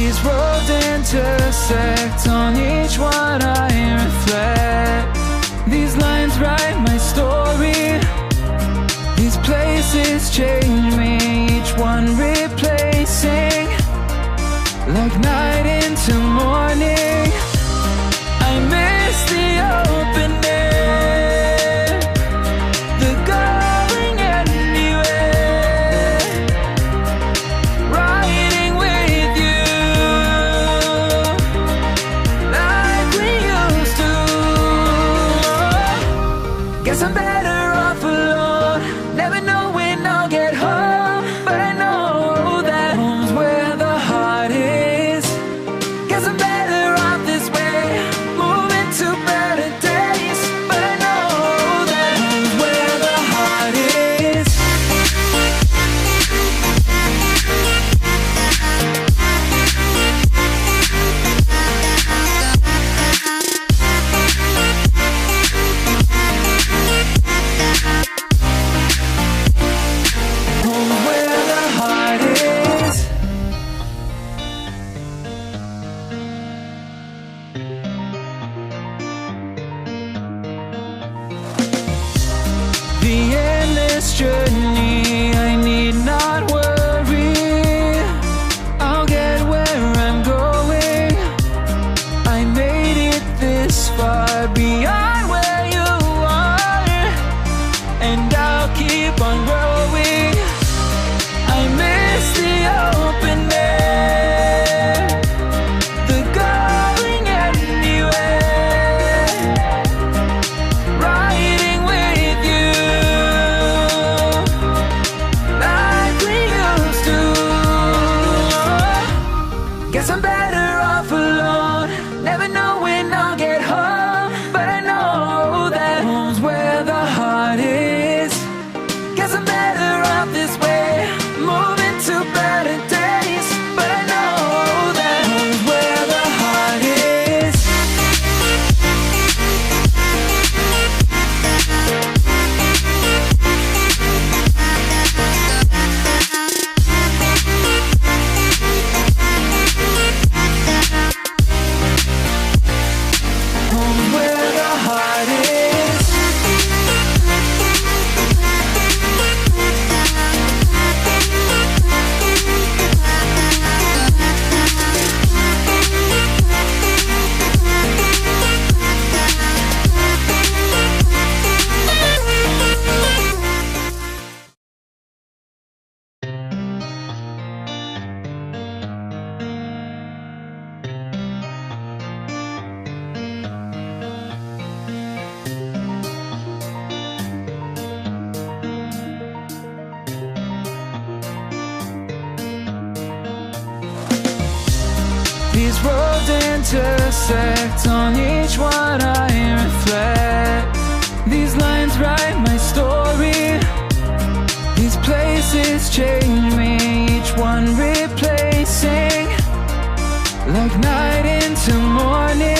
These roads intersect, on each one I reflect. These lines write my story. These places change me, each one replacing, like night into morning. I miss the open air, the going anywhere, riding with you like we used to. Guess I'm better off alone, never know when I'll get home, but I know that home's where the heart is. Guess I'm better off this way, moving to better days, but I know that home's where the heart is. Home's where the heart is. The endless journey, I need not worry. I'll get where I'm going. I made it this far, beyond where you are, and I'll keep on growing. I miss the open air, the going anywhere, riding with you like we used to. Guess I'm better off alone, never know when I'll get home, but I know that home's where the heart is. Guess I'm better off this way, moving to better days, but I know that home's where the heart is. Home's where the heart is. These roads intersect, on each one I reflect. These lines write my story. These places change me, each one replacing, like night into morning.